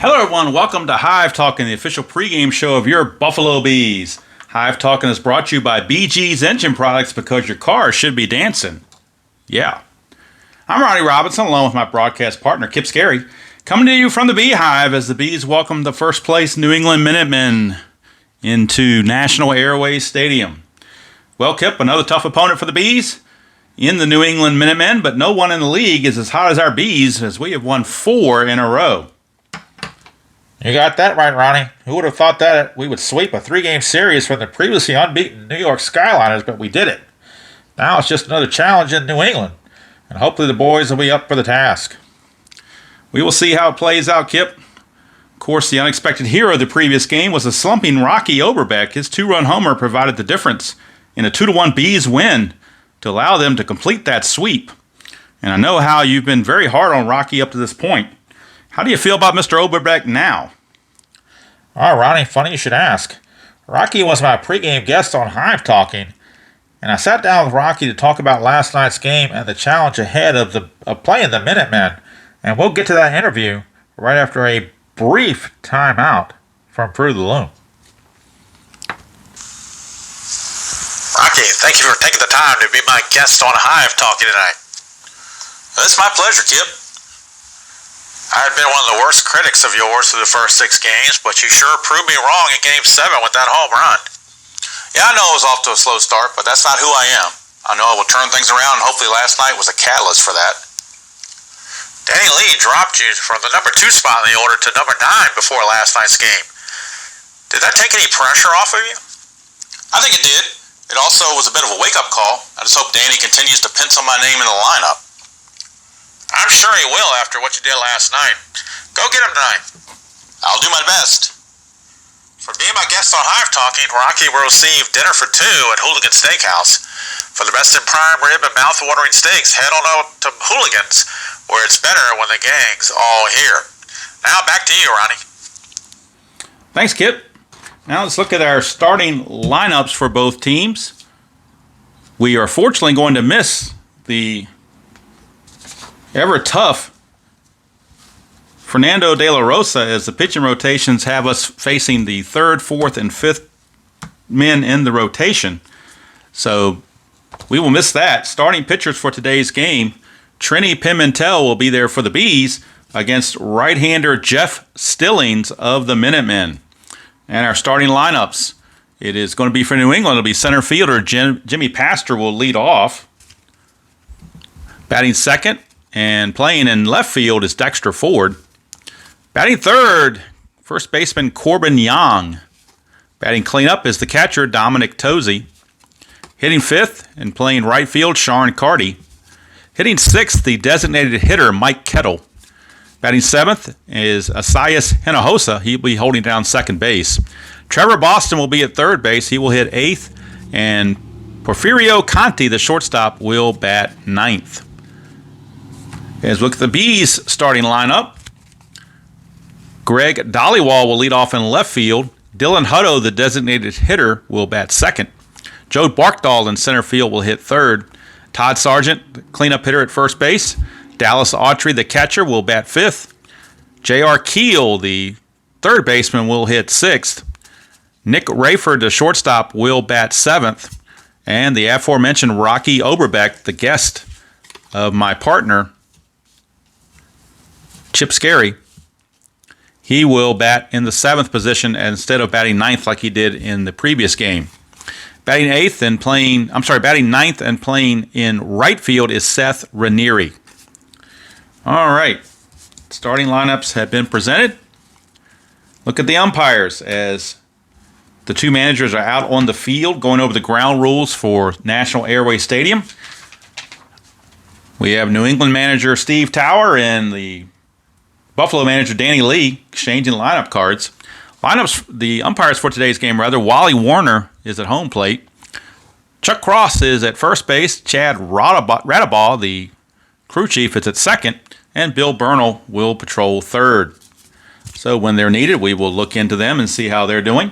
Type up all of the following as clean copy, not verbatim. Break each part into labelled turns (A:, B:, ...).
A: Hello, everyone. Welcome to Hive Talking, the official pregame show of your Buffalo Bees. Hive Talking is brought to you by BG's Engine Products because your car should be dancing. Yeah. I'm Ronnie Robinson, along with my broadcast partner, Kip Scary, coming to you from the Beehive as the Bees welcome the first place New England Minutemen into National Airways Stadium. Well, Kip, another tough opponent for the Bees in the New England Minutemen, but no one in the league is as hot as our Bees, as we have won 4 in a row.
B: You got that right, Ronnie. Who would have thought that we would sweep a 3-game series from the previously unbeaten New York Skyliners, but we did it. Now it's just another challenge in New England, and hopefully the boys will be up for the task.
A: We will see how it plays out, Kip. Of course, the unexpected hero of the previous game was a slumping Rocky Oberbeck. His 2-run homer provided the difference in a 2-1 Bees win to allow them to complete that sweep. And I know how you've been very hard on Rocky up to this point. How do you feel about Mr. Oberbeck now?
B: Oh, Ronnie, funny you should ask. Rocky was my pregame guest on Hive Talking, and I sat down with Rocky to talk about last night's game and the challenge ahead of playing the Minutemen. And we'll get to that interview right after a brief timeout from Through the Loom.
C: Rocky, thank you for taking the time to be my guest on Hive Talking tonight. It's my pleasure, Kip. I had been one of the worst critics of yours through the first 6 games, but you sure proved me wrong in Game 7 with that home run. Yeah, I know I was off to a slow start, but that's not who I am. I know I will turn things around, and hopefully last night was a catalyst for that. Danny Lee dropped you from the number 2 spot in the order to number 9 before last night's game. Did that take any pressure off of you? I think it did. It also was a bit of a wake-up call. I just hope Danny continues to pencil my name in the lineup. I'm sure he will after what you did last night. Go get him tonight. I'll do my best. For being my guest on Hive Talking, Rocky will receive dinner for 2 at Hooligan Steakhouse. For the best in prime rib and mouth-watering steaks, head on out to Hooligans, where it's better when the gang's all here. Now back to you, Ronnie.
A: Thanks, Kip. Now let's look at our starting lineups for both teams. We are fortunately going to miss the ever tough Fernando De La Rosa as the pitching rotations have us facing the 3rd, 4th, and 5th men in the rotation. So we will miss that. Starting pitchers for today's game, Trini Pimentel will be there for the Bees against right-hander Jeff Stillings of the Minutemen. And our starting lineups, it is going to be for New England. It'll be center fielder Jimmy Pastor will lead off. Batting second and playing in left field is Dexter Ford. Batting third, first baseman Corbin Young. Batting cleanup is the catcher Dominic Tosi. Hitting fifth and playing right field, Sharon Carty. Hitting sixth, the designated hitter Mike Kettle. Batting seventh is Asias Hinojosa. He'll be holding down second base. Trevor Boston will be at third base. He will hit eighth. And Porfirio Conti, the shortstop, will bat ninth. As we look at the Bees starting lineup, Greg Dollywall will lead off in left field. Dylan Hutto, the designated hitter, will bat second. Joe Barkdahl in center field will hit third. Todd Sargent, the cleanup hitter at first base. Dallas Autry, the catcher, will bat fifth. J.R. Keel, the third baseman, will hit sixth. Nick Rayford, the shortstop, will bat seventh. And the aforementioned Rocky Oberbeck, the guest of my partner, Chip Scary, he will bat in the 7th position instead of batting ninth like he did in the previous game. Batting ninth and playing in right field is Seth Ranieri. All right, starting lineups have been presented. Look at the umpires as the 2 managers are out on the field going over the ground rules for National Airways Stadium. We have New England manager Steve Tower and the Buffalo manager Danny Lee exchanging lineup cards. The umpires for today's game, Wally Warner is at home plate. Chuck Cross is at first base. Chad Radabaugh, the crew chief, is at second. And Bill Bernal will patrol third. So when they're needed, we will look into them and see how they're doing.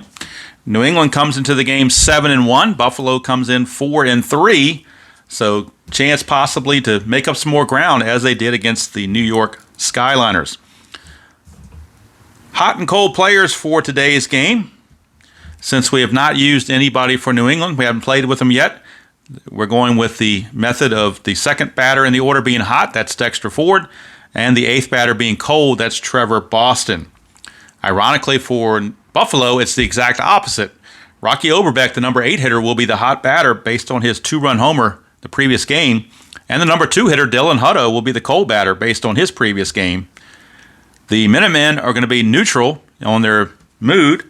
A: New England comes into the game 7-1. Buffalo comes in 4-3. So chance possibly to make up some more ground as they did against the New York Skyliners. hot and cold players for today's game. Since we have not used anybody for New England, we haven't played with them yet, we're going with the method of the second batter in the order being hot, that's Dexter Ford, and the eighth batter being cold, that's Trevor Boston. Ironically, for Buffalo, it's the exact opposite. Rocky Oberbeck, the number 8 hitter, will be the hot batter based on his 2-run homer the previous game, and the number 2 hitter, Dylan Hutto, will be the cold batter based on his previous game. The Minutemen are going to be neutral on their mood.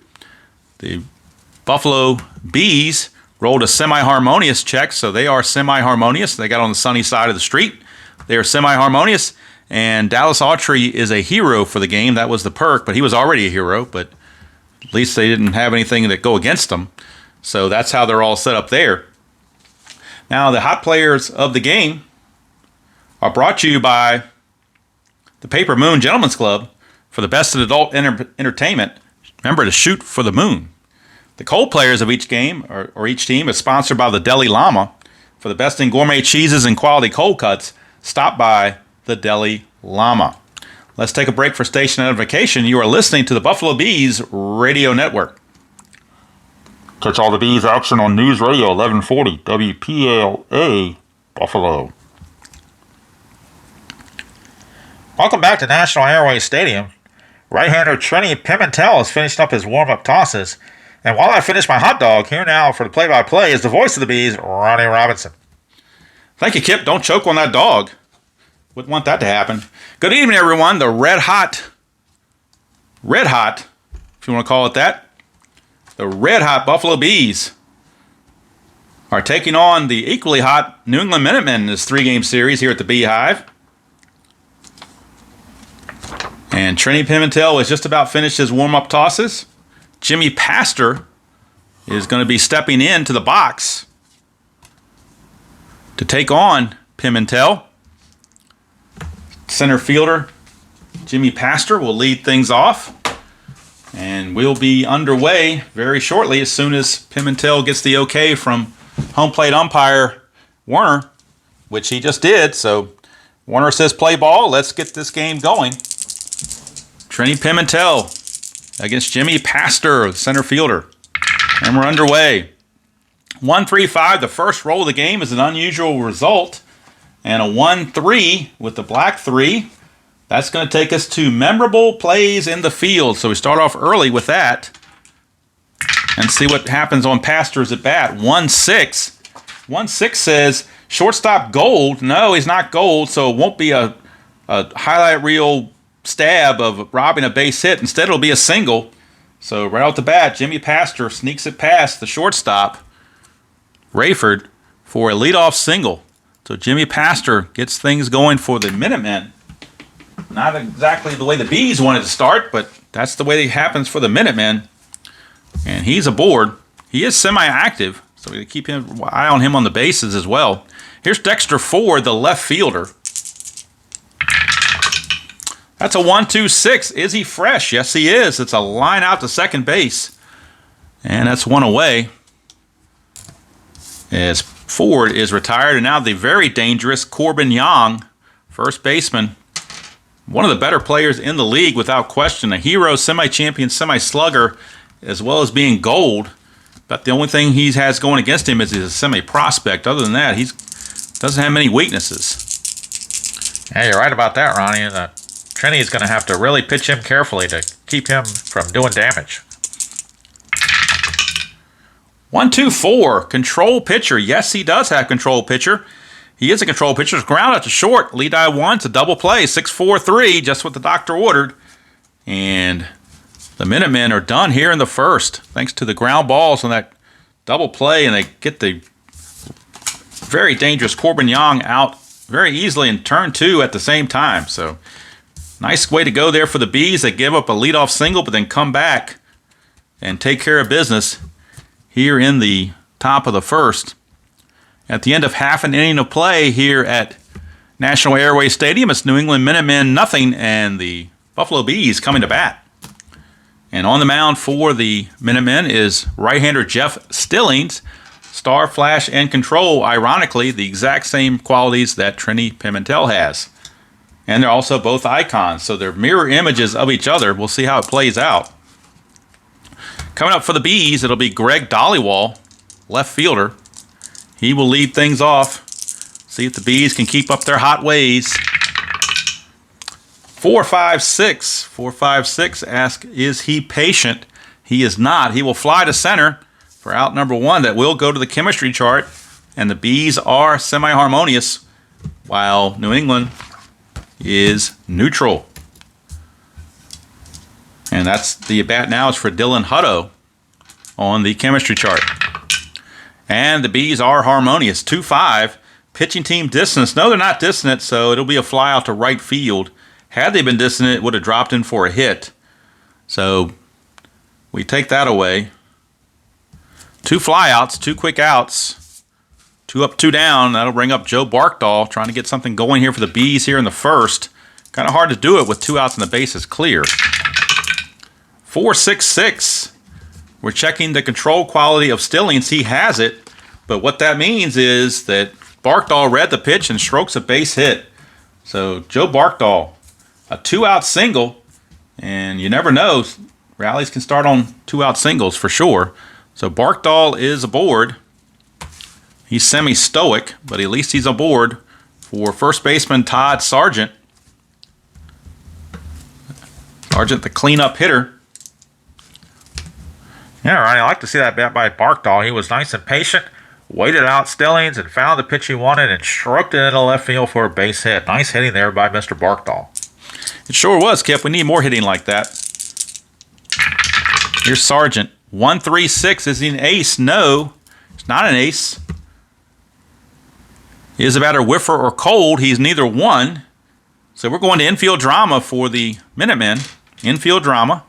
A: The Buffalo Bees rolled a semi-harmonious check, so they are semi-harmonious. They got on the sunny side of the street. They are semi-harmonious, and Dallas Autry is a hero for the game. That was the perk, but he was already a hero, but at least they didn't have anything that go against them. So that's how they're all set up there. Now, the hot players of the game are brought to you by the Paper Moon Gentlemen's Club. For the best of adult entertainment, remember to shoot for the moon. The cold players of each game or each team is sponsored by the Deli Llama. For the best in gourmet cheeses and quality cold cuts, stop by the Deli Llama. Let's take a break for station identification. You are listening to the Buffalo Bees Radio Network.
B: Catch all the Bees action on News Radio 1140 WPLA Buffalo. Welcome back to National Airways Stadium. Right-hander Trini Pimentel has finished up his warm-up tosses. And while I finish my hot dog, here now for the play-by-play is the voice of the Bees, Ronnie Robinson.
A: Thank you, Kip. Don't choke on that dog. Wouldn't want that to happen. Good evening, everyone. The red hot, if you want to call it that, the red hot Buffalo Bees are taking on the equally hot New England Minutemen in this 3-game series here at the Beehive. And Trini Pimentel has just about finished his warm-up tosses. Jimmy Pastor is going to be stepping into the box to take on Pimentel. Center fielder Jimmy Pastor will lead things off. And we'll be underway very shortly as soon as Pimentel gets the okay from home plate umpire Warner, which he just did. So Warner says play ball. Let's get this game going. Trini Pimentel against Jimmy Pastor, center fielder. And we're underway. 1-3-5, the first roll of the game is an unusual result. And a 1-3 with the black 3. That's going to take us to memorable plays in the field. So we start off early with that. And see what happens on Pastor's at bat. 1-6. 1-6 says shortstop gold. No, he's not gold, so it won't be a highlight reel stab of robbing a base hit. Instead, it'll be a single. So right off the bat, Jimmy Pastor sneaks it past the shortstop, Rayford, for a leadoff single. So Jimmy Pastor gets things going for the Minutemen. Not exactly the way the Bees wanted to start, but that's the way it happens for the Minutemen. And he's aboard. He is semi-active, so we keep an eye on him on the bases as well. Here's Dexter Ford, the left fielder. That's a 1-2-6. Is he fresh? Yes, he is. It's a line out to second base. And that's one away. As Ford is retired, and now the very dangerous Corbin Young, first baseman. One of the better players in the league without question. A hero, semi-champion, semi-slugger, as well as being gold. But the only thing he has going against him is he's a semi-prospect. Other than that, he doesn't have many weaknesses.
B: Yeah, you're right about that, Ronnie. Trini is going to have to really pitch him carefully to keep him from doing damage.
A: 1-2-4, control pitcher. Yes, he does have control pitcher. He is a control pitcher. It's ground out to short. Lead I one. It's a double play. 6-4-3, just what the doctor ordered. And the Minutemen are done here in the first, thanks to the ground balls on that double play, and they get the very dangerous Corbin Young out very easily in turn 2 at the same time. So nice way to go there for the Bees. They give up a leadoff single, but then come back and take care of business here in the top of the first. At the end of half an inning of play here at National Airways Stadium, it's New England Minutemen 0, and the Buffalo Bees coming to bat. And on the mound for the Minutemen is right-hander Jeff Stillings. Star, flash, and control, ironically, the exact same qualities that Trini Pimentel has. And they're also both icons, so they're mirror images of each other. We'll see how it plays out. Coming up for the Bees, it'll be Greg Dollywall, left fielder. He will lead things off. See if the Bees can keep up their hot ways. 456. 456 asks, is he patient? He is not. He will fly to center for out number 1. That will go to the chemistry chart. And the Bees are semi-harmonious, while New England is neutral. And that's the at-bat now is for Dylan Hutto on the chemistry chart. And the Bees are harmonious. 2-5. Pitching team dissonance. No, they're not dissonant, so it'll be a fly out to right field. Had they been dissonant, it would have dropped in for a hit. So we take that away. 2 flyouts, 2 quick outs. 2 up, 2 down. That'll bring up Joe Barkdahl, trying to get something going here for the Bees here in the first. Kind of hard to do it with 2 outs and the base is clear. 466. We're checking the control quality of Stillings. He has it, but what that means is that Barkdahl read the pitch and strokes a base hit. So Joe Barkdahl, a 2-out single, and you never know. Rallies can start on 2-out singles for sure. So Barkdahl is aboard. He's semi-stoic, but at least he's aboard for first baseman Todd Sargent. Sargent, the cleanup hitter.
B: Yeah, Ronnie, I like to see that bat by Barkdahl. He was nice and patient, waited out Stillings, and found the pitch he wanted and stroked it into left field for a base hit. Nice hitting there by Mr. Barkdahl.
A: It sure was, Kip. We need more hitting like that. Here's Sargent. 136. Is he an ace? No, it's not an ace. Is the batter whiffer or cold? He's neither one. So we're going to infield drama for the Minutemen. Infield drama.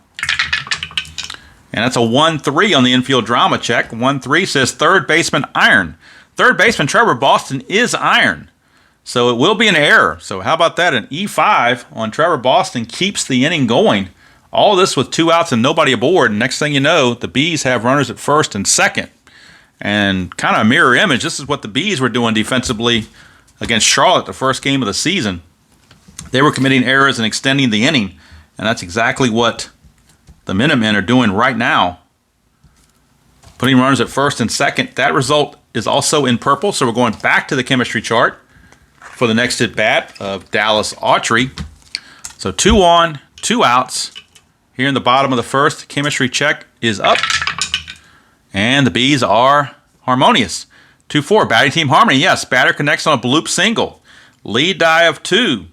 A: And that's a 1-3 on the infield drama check. 1-3 says third baseman iron. Third baseman Trevor Boston is iron. So it will be an error. So how about that? An E5 on Trevor Boston keeps the inning going. All this with 2 outs and nobody aboard. And next thing you know, the Bees have runners at first and second. And kind of a mirror image. This is what the Bees were doing defensively against Charlotte the first game of the season. They were committing errors and extending the inning. And that's exactly what the Minutemen are doing right now. Putting runners at first and second. That result is also in purple. So we're going back to the chemistry chart for the next at bat of Dallas Autry. So 2 on, 2 outs. Here in the bottom of the first, chemistry check is up. And the Bees are harmonious. 2-4, batting team harmony. Yes, batter connects on a bloop single. Lead die of 2.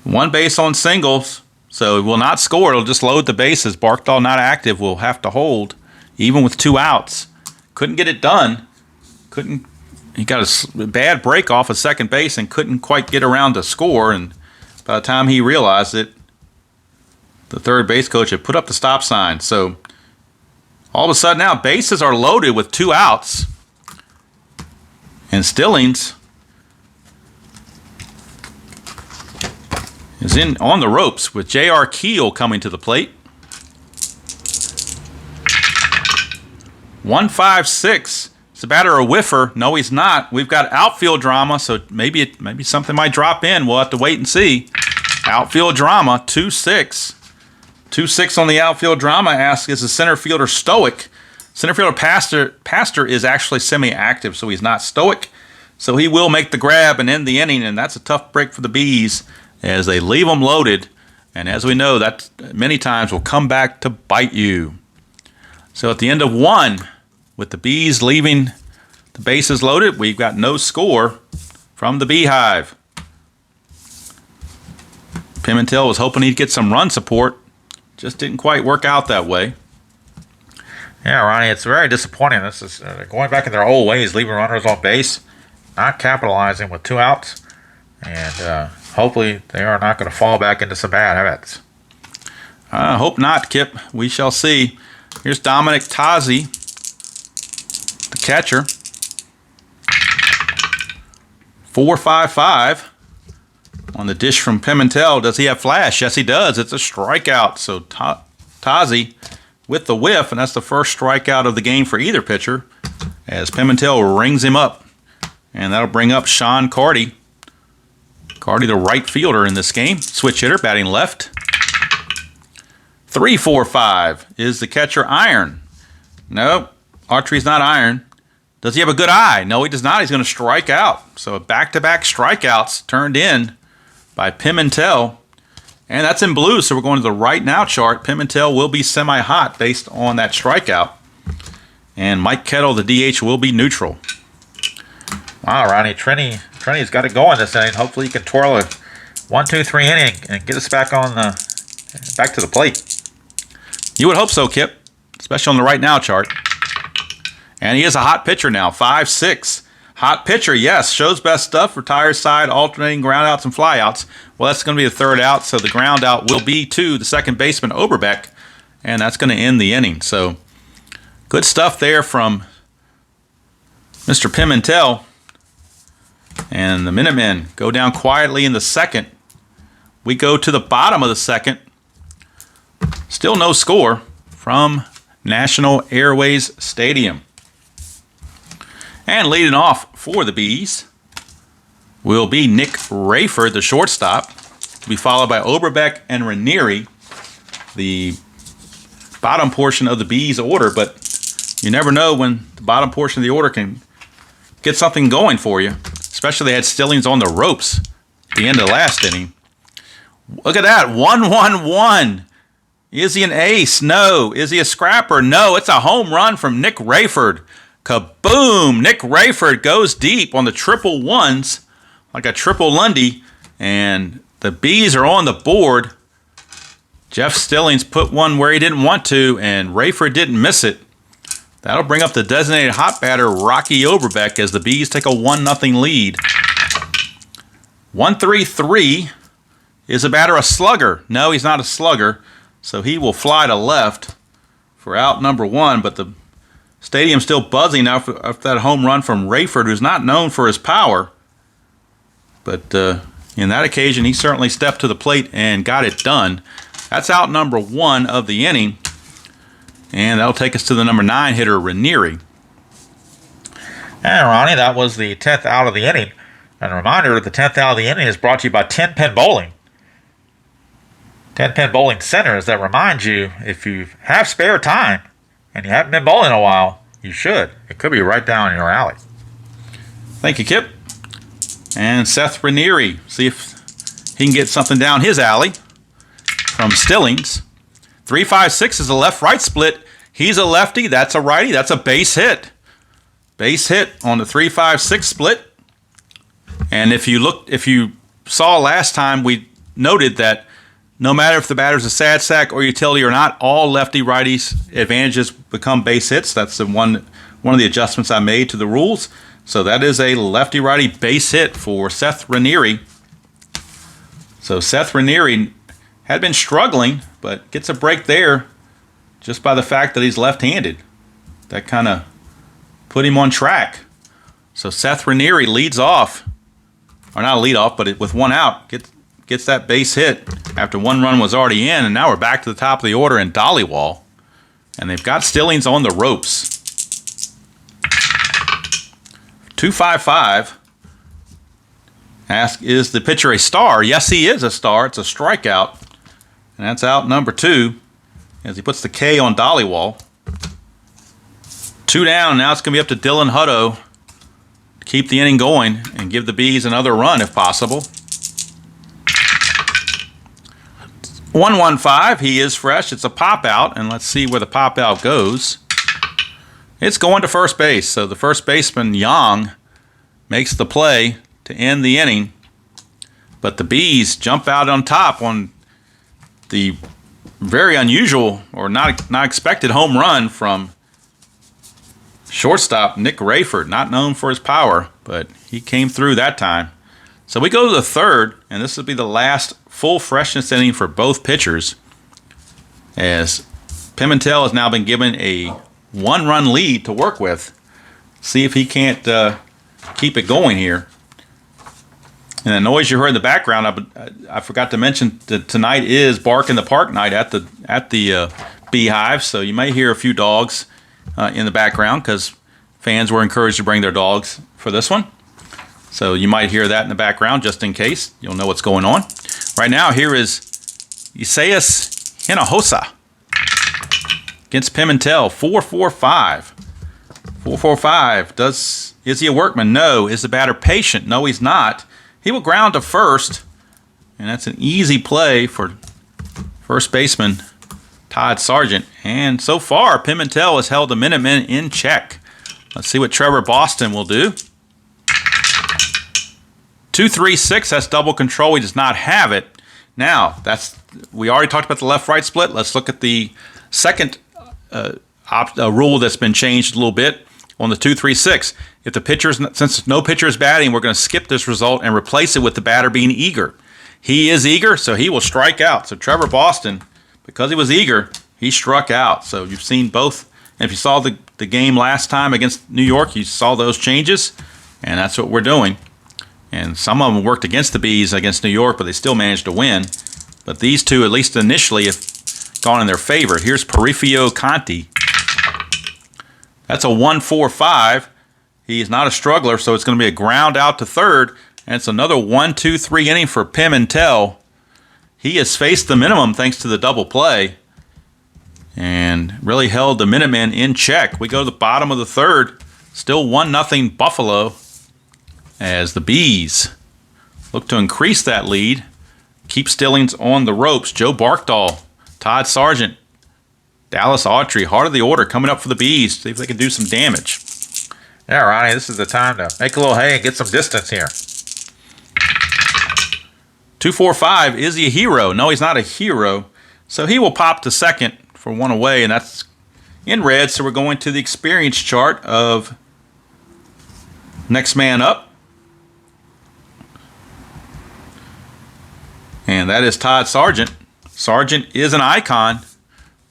A: 1 base on singles, so it will not score. It'll just load the bases. Barkdahl not active will have to hold, even with 2 outs. Couldn't get it done. He got a bad break off of second base and couldn't quite get around to score. And by the time he realized it, the third base coach had put up the stop sign. So all of a sudden now bases are loaded with 2 outs. And Stillings is in on the ropes with J.R. Keel coming to the plate. 156. Is the batter a whiffer? No, he's not. We've got outfield drama, so maybe something might drop in. We'll have to wait and see. Outfield drama, 2-6. 2-6 on the outfield drama. Asks, is the center fielder stoic? Center fielder Pastor is actually semi-active, so he's not stoic. So he will make the grab and end the inning, and that's a tough break for the Bees as they leave them loaded. And as we know, that many times will come back to bite you. So at the end of 1, with the Bees leaving the bases loaded, we've got no score from the Beehive. Pimentel was hoping he'd get some run support. Just didn't quite work out that way.
B: Yeah, Ronnie, it's very disappointing. This is going back in their old ways, leaving runners on base, not capitalizing with 2 outs, and hopefully they are not going to fall back into some bad habits.
A: I hope not, Kip. We shall see. Here's Dominic Tazi, the catcher. 4.55 on the dish from Pimentel. Does he have flash? Yes, he does. It's a strikeout. So Tazi with the whiff, and that's the first strikeout of the game for either pitcher as Pimentel rings him up. And that'll bring up Sean Carty. Carty, the right fielder in this game. Switch hitter, batting left. 3-4-5 is the catcher Iron. Nope, Archery's not Iron. Does he have a good eye? No, he does not. He's going to strike out. So back-to-back strikeouts turned in by Pimentel. And that's in blue, so we're going to the right now chart. Pimentel will be semi-hot based on that strikeout. And Mike Kettle, the DH, will be neutral.
B: Wow, Ronnie, Trinity's got it going this inning. Hopefully, he can twirl a 1-2-3 inning and get us back to the plate.
A: You would hope so, Kip, especially on the right now chart. And he is a hot pitcher now, 5-6. Hot pitcher, yes, shows best stuff. Retires side, alternating groundouts and flyouts. Well, that's going to be the third out, so the ground out will be to the second baseman, Oberbeck, and that's going to end the inning. So, good stuff there from Mr. Pimentel. And the Minutemen go down quietly in the second. We go to the bottom of the second. Still no score from National Airways Stadium. And leading off for the Bees will be Nick Rayford, the shortstop, to be followed by Oberbeck and Ranieri, the bottom portion of the Bees order. But you never know when the bottom portion of the order can get something going for you. Especially they had Stillings on the ropes at the end of the last inning. Look at that, 1-1-1. Is he an ace? No. Is he a scrapper? No. It's a home run from Nick Rayford. Kaboom! Nick Rayford goes deep on the triple ones, like a triple Lundy, and the Bees are on the board. Jeff Stillings put one where he didn't want to, and Rayford didn't miss it. That'll bring up the designated hot batter, Rocky Oberbeck, as the Bees take a 1-0 lead. 1-3-3 is a batter, a slugger. No, he's not a slugger, so he will fly to left for out number one, but the stadium's still buzzing after that home run from Rayford, who's not known for his power. But in that occasion, he certainly stepped to the plate and got it done. That's out number one of the inning. And that'll take us to the number 9 hitter, Ranieri.
B: And Ronnie, that was the 10th out of the inning. And a reminder, the 10th out of the inning is brought to you by 10 Pin Bowling. 10 Pin Bowling Centers that remind you, if you have spare time and you haven't been bowling in a while, you should. It could be right down your alley.
A: Thank you, Kip. And Seth Ranieri, see if he can get something down his alley from Stillings. 3-5-6 is a left-right split. He's a lefty. That's a righty. That's a base hit. Base hit on the 3-5-6 split. And if you saw last time, we noted that no matter if the batter's a sad sack or utility or not, all lefty-righties advantages become base hits. That's the one of the adjustments I made to the rules. So that is a lefty-righty base hit for Seth Ranieri. So Seth Ranieri had been struggling, but gets a break there just by the fact that he's left-handed. That kind of put him on track. So Seth Ranieri leads off, or not lead off, but with one out, gets that base hit after one run was already in, and now we're back to the top of the order in Dollywall. And they've got Stillings on the ropes. 2-5-5. Ask, is the pitcher a star? Yes, he is a star. It's a strikeout. And that's out number 2 as he puts the K on Dollywall. 2 down. Now it's going to be up to Dylan Hutto to keep the inning going and give the Bees another run if possible. 1-1-5. He is fresh. It's a pop out, and let's see where the pop out goes. It's going to first base. So the first baseman, Yang, makes the play to end the inning. But the Bees jump out on top on the very unusual or not expected home run from shortstop Nick Rayford, not known for his power, but he came through that time. So we go to the third, and this will be the last full freshness inning for both pitchers, as Pimentel has now been given a 1-run lead to work with. See if he can't keep it going here. And the noise you heard in the background, I forgot to mention that tonight is Bark in the Park night at the Beehive, so you may hear a few dogs in the background because fans were encouraged to bring their dogs for this one. So you might hear that in the background just in case. You'll know what's going on. Right now, here is Isaias Hinojosa against Pimentel. 4-4-5. 4-4-5. Is he a workman? No. Is the batter patient? No, he's not. He will ground to first. And that's an easy play for first baseman Todd Sargent. And so far, Pimentel has held the Minutemen in check. Let's see what Trevor Boston will do. 2-3-6, that's double control. He does not have it. Now, we already talked about the left-right split. Let's look at the second rule that's been changed a little bit on the 2-3-6. If the pitcher's, since no pitcher is batting, we're going to skip this result and replace it with the batter being eager. He is eager, so he will strike out. So Trevor Boston, because he was eager, he struck out. So you've seen both. And if you saw the game last time against New York, you saw those changes, and that's what we're doing. And some of them worked against the Bees against New York, but they still managed to win. But these two, at least initially, have gone in their favor. Here's Perifio Conti. That's a 1-4-5. He's not a struggler, so it's going to be a ground out to third. And it's another 1-2-3 inning for Pimentel. He has faced the minimum thanks to the double play and really held the Minutemen in check. We go to the bottom of the third. Still 1-0 Buffalo as the Bees look to increase that lead. Keep Stillings on the ropes. Joe Barkdahl, Todd Sargent, Dallas Autry, heart of the order coming up for the Bees. See if they can do some damage.
B: Yeah, Ronnie, this is the time to make a little hay and get some distance here.
A: 2-4-5. Is he a hero? No, he's not a hero. So he will pop to second for one away, and that's in red. So we're going to the experience chart of next man up. And that is Todd Sargent. Sargent is an icon,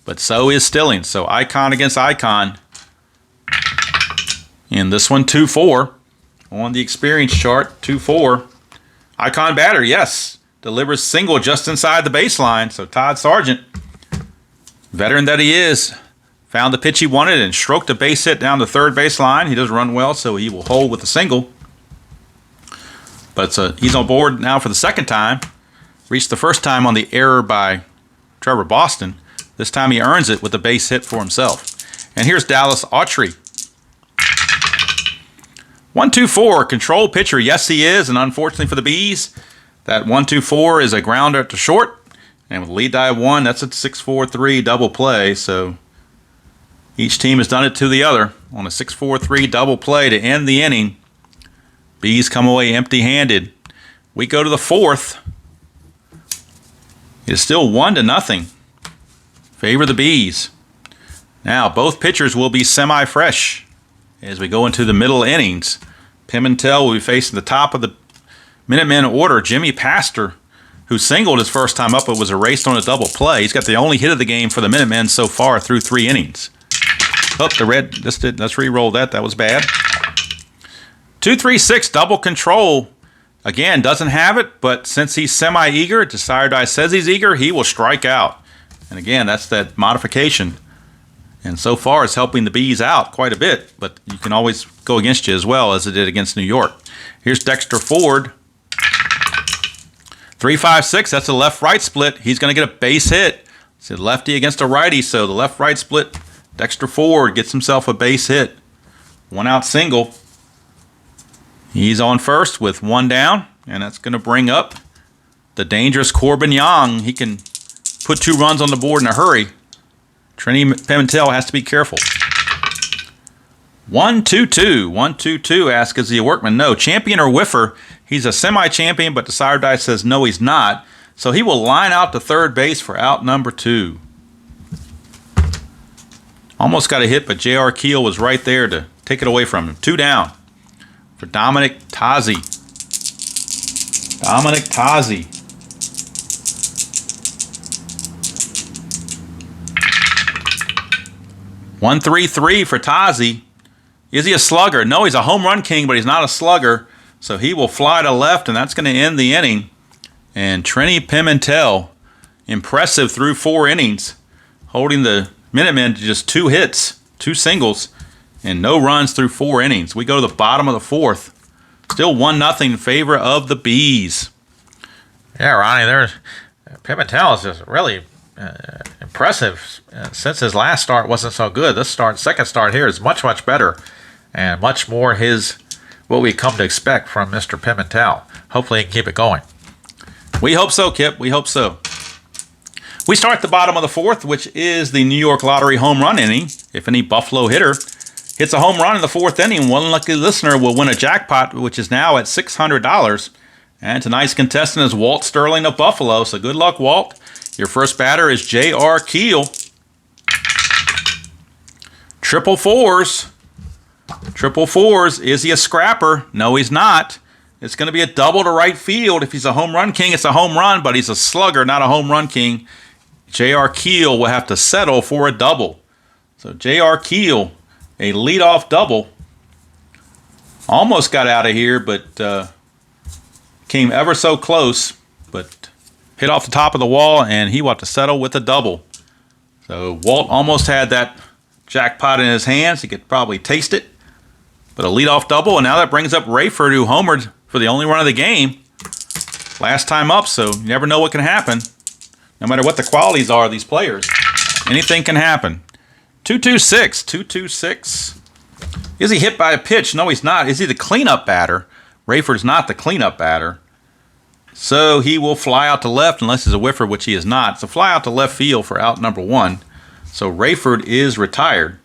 A: but so is Stillings. So icon against icon. In this one, 2-4. On the experience chart, 2-4. Icon batter, yes. Delivers single just inside the baseline. So Todd Sargent, veteran that he is, found the pitch he wanted and stroked a base hit down the third baseline. He does run well, so he will hold with a single. But he's on board now for the second time. Reached the first time on the error by Trevor Boston. This time he earns it with a base hit for himself. And here's Dallas Autry. 1-2-4, control pitcher. Yes, he is, and unfortunately for the Bees, that 1-2-4 is a grounder to short. And with lead die 1, that's a 6-4-3 double play. So each team has done it to the other on a 6-4-3 double play to end the inning. Bees come away empty-handed. We go to the fourth. It's still 1-0. Favor the Bees. Now, both pitchers will be semi-fresh as we go into the middle innings. Pimentel will be facing the top of the Minutemen order, Jimmy Pastor, who singled his first time up but was erased on a double play. He's got the only hit of the game for the Minutemen so far through 3 innings. Oh, the red, let's re-roll that. That was bad. 2-3-6, double control. Again, doesn't have it, but since he's semi-eager, Desire says he's eager, he will strike out. And again, that's that modification. And so far, it's helping the Bees out quite a bit, but you can always go against you as well as it did against New York. Here's Dexter Ford. 3-5-6, that's a left-right split. He's going to get a base hit. It's a lefty against a righty, so the left-right split, Dexter Ford gets himself a base hit. 1-out single. He's on first with 1 down, and that's going to bring up the dangerous Corbin Young. He can put 2 runs on the board in a hurry. Trini Pimentel has to be careful. 1-2-2. 1-2-2 asks, is he a workman? No. Champion or whiffer? He's a semi-champion, but Desire Dice says no, he's not. So he will line out to third base for out number 2. Almost got a hit, but J.R. Keel was right there to take it away from him. 2 down for Dominic Tozzi. Dominic Tozzi. One, 3-3 for Tozzi. Is he a slugger? No, he's a home run king, but he's not a slugger. So he will fly to left, and that's going to end the inning. And Trini Pimentel, impressive through 4 innings, holding the Minutemen to just 2 hits, 2 singles, and no runs through 4 innings. We go to the bottom of the fourth. Still 1-0 in favor of the Bees.
B: Yeah, Ronnie, Pimentel is just really impressive. Since his last start wasn't so good, this second start here is much, much better. And much more what we come to expect from Mr. Pimentel. Hopefully he can keep it going.
A: We hope so, Kip. We hope so. We start at the bottom of the fourth, which is the New York Lottery home run inning. If any Buffalo hitter hits a home run in the fourth inning, one lucky listener will win a jackpot, which is now at $600. And tonight's contestant is Walt Sterling of Buffalo. So good luck, Walt. Your first batter is J.R. Keel. Triple fours. Triple fours. Is he a scrapper? No, he's not. It's going to be a double to right field. If he's a home run king, it's a home run, but he's a slugger, not a home run king. J.R. Keel will have to settle for a double. So J.R. Keel, a leadoff double. Almost got out of here, but came ever so close, but hit off the top of the wall, and he will have to settle with a double. So Walt almost had that jackpot in his hands. He could probably taste it. But a leadoff double, and now that brings up Rayford, who homered for the only run of the game. Last time up, so you never know what can happen. No matter what the qualities are of these players, anything can happen. 2-2-6, 2-2-6. Is he hit by a pitch? No, he's not. Is he the cleanup batter? Rayford's not the cleanup batter. So he will fly out to left unless he's a whiffer, which he is not. So fly out to left field for out number 1. So Rayford is retired.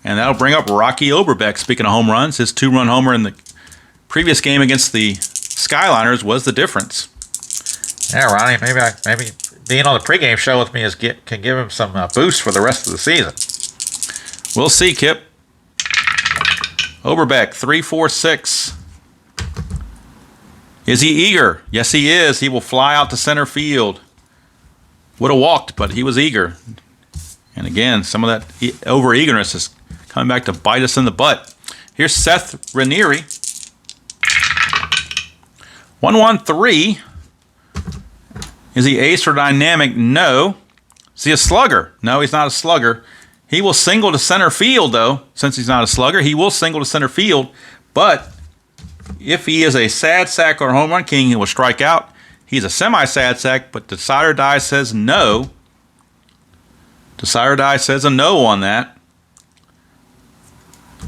A: And that'll bring up Rocky Oberbeck. Speaking of home runs, his 2-run homer in the previous game against the Skyliners was the difference.
B: Yeah, Ronnie, maybe being on the pregame show with me can give him some boost for the rest of the season.
A: We'll see, Kip. Oberbeck, 3-4-6. Is he eager? Yes, he is. He will fly out to center field. Would have walked, but he was eager. And again, some of that over-eagerness is coming back to bite us in the butt. Here's Seth Ranieri. 1-1-3. Is he ace or dynamic? No. Is he a slugger? No, he's not a slugger. He will single to center field, though. Since he's not a slugger, he will single to center field. But if he is a sad sack or home run king, he will strike out. He's a semi-sad sack, but Decide or Die says no. Decide or Die says a no on that.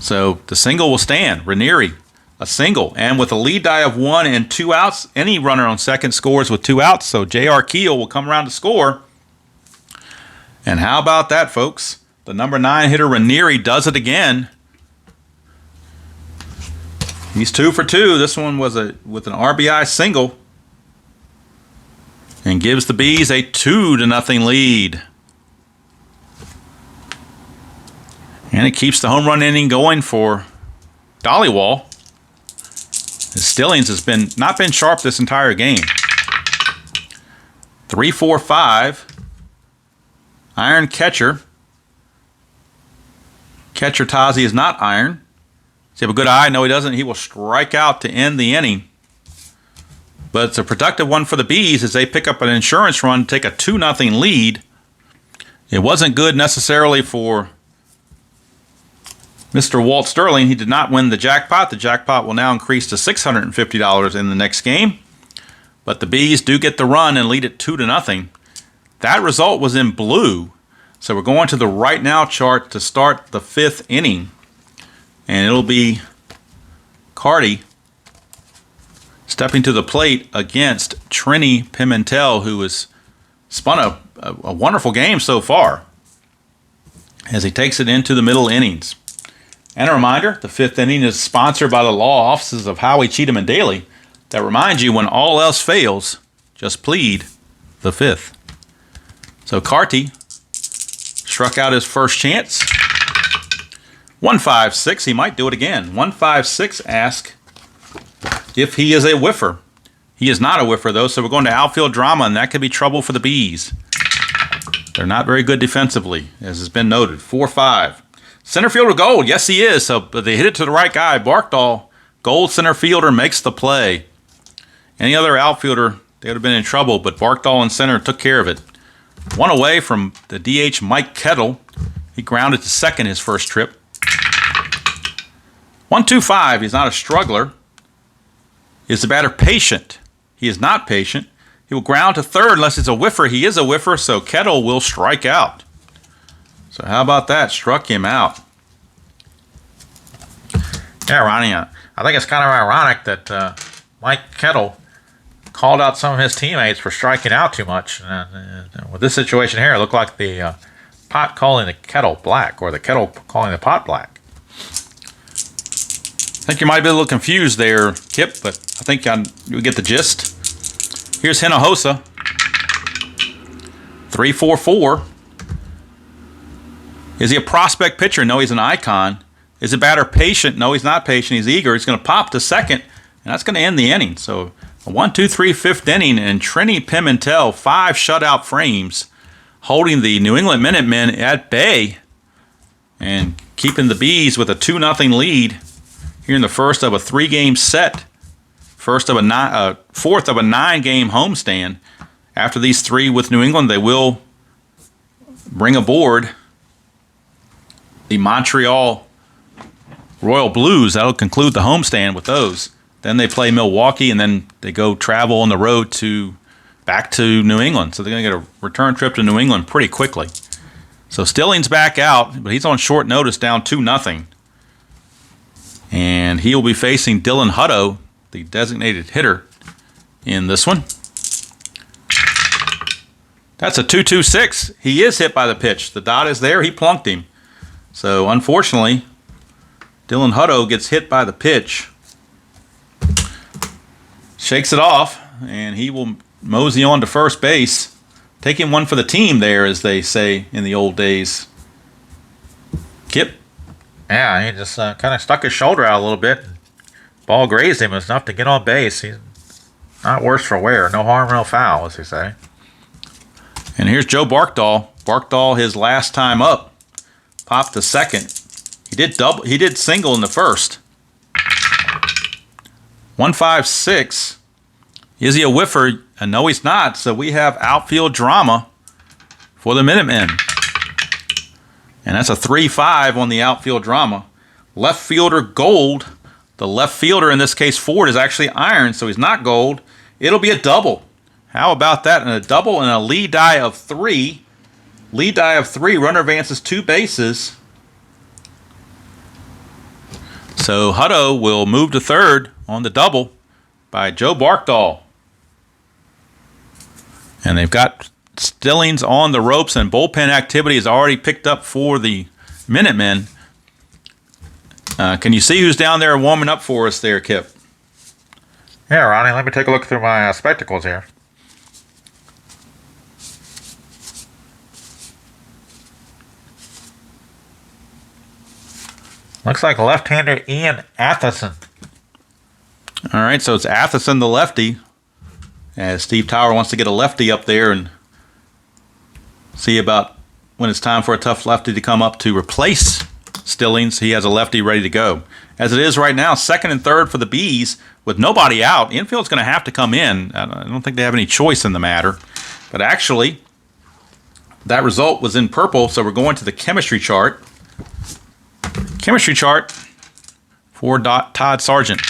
A: So the single will stand. Ranieri, a single. And with a lead die of 1 and 2 outs, any runner on second scores with 2 outs. So J.R. Keel will come around to score. And how about that, folks? The number 9 hitter Ranieri does it again. He's 2 for 2. This one was with an RBI single. And gives the Bees a 2-0 lead. And it keeps the home run inning going for Dollywall. Stillings has not been sharp this entire game. 3-4-5. Iron catcher. Catcher Tazi is not iron. Does he have a good eye? No, he doesn't. He will strike out to end the inning. But it's a productive one for the Bees as they pick up an insurance run to take a 2-0 lead. It wasn't good necessarily for Mr. Walt Sterling. He did not win the jackpot. The jackpot will now increase to $650 in the next game. But the Bees do get the run and lead it 2-0. That result was in blue. So we're going to the right now chart to start the 5th inning. And it'll be Carty stepping to the plate against Trini Pimentel, who has spun a wonderful game so far as he takes it into the middle innings. And a reminder, the 5th inning is sponsored by the law offices of Howie, Cheatham, and Daly that remind you when all else fails, just plead the 5th. So Carty struck out his first chance. 1-5-6, he might do it again. 1-5-6 ask if he is a whiffer. He is not a whiffer, though, so we're going to outfield drama, and that could be trouble for the Bees. They're not very good defensively, as has been noted. 4-5. Center fielder Gold, yes he is. So they hit it to the right guy. Barkdahl, Gold center fielder, makes the play. Any other outfielder, they would have been in trouble, but Barkdahl in center took care of it. One away from the DH Mike Kettle. He grounded to second his first trip. 1-2-5, he's not a struggler. Is the batter patient? He is not patient. He will ground to third unless it's a whiffer. He is a whiffer, so Kettle will strike out. So how about that? Struck him out.
B: Yeah, Ronnie, I think it's kind of ironic that Mike Kettle called out some of his teammates for striking out too much. And with this situation here, it looked like the pot calling the kettle black, or the kettle calling the pot black.
A: I think you might be a little confused there, Kip, but I think you get the gist. Here's Hinojosa. 3-4-4. Is he a prospect pitcher? No, he's an icon. Is the batter patient? No, he's not patient. He's eager. He's going to pop to second, and that's going to end the inning. So a 1-2-3 fifth inning, and Trini Pimentel, 5 shutout frames, holding the New England Minutemen at bay and keeping the Bees with a 2-0 lead here in the first of a 3-game set, fourth of a 9-game homestand. After these 3 with New England, they will bring aboard the Montreal Royal Blues. That'll conclude the homestand with those. Then they play Milwaukee, and then they go travel on the road back to New England. So they're going to get a return trip to New England pretty quickly. So Stillings back out, but he's on short notice, down 2-0. And he will be facing Dylan Hutto, the designated hitter, in this one. That's a 2-2-6. He is hit by the pitch. The dot is there. He plunked him. So unfortunately, Dylan Hutto gets hit by the pitch. Shakes it off, and he will mosey on to first base. Taking one for the team there, as they say in the old days. Kip?
B: Yeah, he just kind of stuck his shoulder out a little bit. Ball grazed him enough to get on base. He's not worse for wear. No harm, no foul, as they say.
A: And here's Joe Barkdahl. Barkdahl, his last time up, popped to second. He did single in the first. 1-5-6. Is he a whiffer? No, he's not. So we have outfield drama for the Minutemen. And that's a 3-5 on the outfield drama. Left fielder gold. The left fielder, in this case Ford, is actually iron, so he's not gold. It'll be a double. How about that? And a double and a lead die of 3. Lead die of 3. Runner advances 2 bases. So Hutto will move to third on the double by Joe Barkdahl. And they've got Stillings on the ropes, and bullpen activity is already picked up for the Minutemen. Can you see who's down there warming up for us there, Kip?
B: Yeah, Ronnie, let me take a look through my spectacles here. Looks like left-hander Ian Atherson.
A: All right, so it's Atherson, the lefty, as Steve Tower wants to get a lefty up there and see about when it's time for a tough lefty to come up to replace Stillings. He has a lefty ready to go. As it is right now, second and third for the Bees with nobody out. Infield's going to have to come in. I don't think they have any choice in the matter. But actually, that result was in purple, so we're going to the chemistry chart. Chemistry chart for Todd Sargent.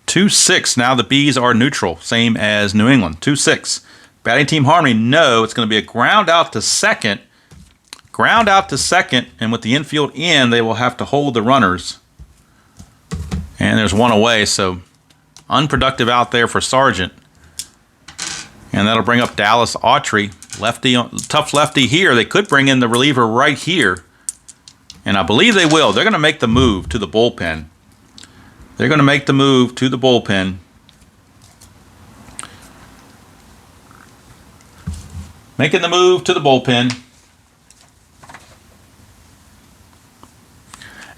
A: 2-6. Now the Bees are neutral, same as New England. 2-6. Batting team harmony, no. It's going to be a ground out to second. Ground out to second, and with the infield in, they will have to hold the runners. And there's one away, so unproductive out there for Sargent. And that'll bring up Dallas Autry. Lefty, tough lefty here. They could bring in the reliever right here. And I believe they will. They're going to make the move to the bullpen. They're going to make the move to the bullpen. Making the move to the bullpen.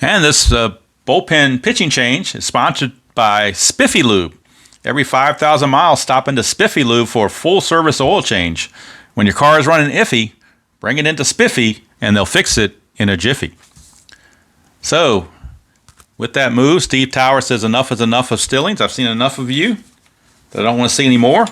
A: And this bullpen pitching change is sponsored by Spiffy Lube. Every 5,000 miles, stop into Spiffy Lube for a full-service oil change. When your car is running iffy, bring it into Spiffy, and they'll fix it in a jiffy. So, with that move, Steve Tower says enough is enough of Stillings. I've seen enough of you that I don't want to see any more.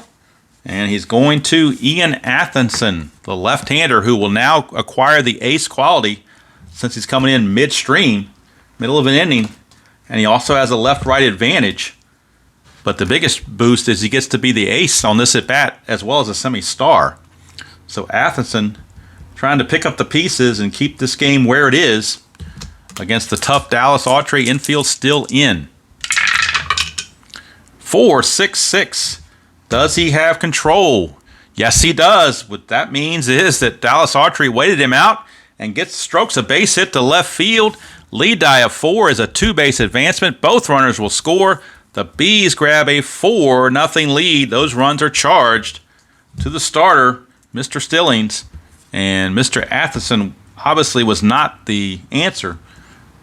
A: And he's going to Ian Atherson, the left-hander, who will now acquire the ace quality since he's coming in midstream, middle of an inning. And he also has a left-right advantage. But the biggest boost is he gets to be the ace on this at-bat as well as a semi-star. So Atherton trying to pick up the pieces and keep this game where it is against the tough Dallas Autry infield still in. 4-6-6. Does he have control? Yes, he does. What that means is that Dallas Autry waited him out and strokes a base hit to left field. Lead die of 4 is a 2-base advancement. Both runners will score. The Bees grab a 4-0 lead. Those runs are charged to the starter, Mr. Stillings. And Mr. Atherton obviously was not the answer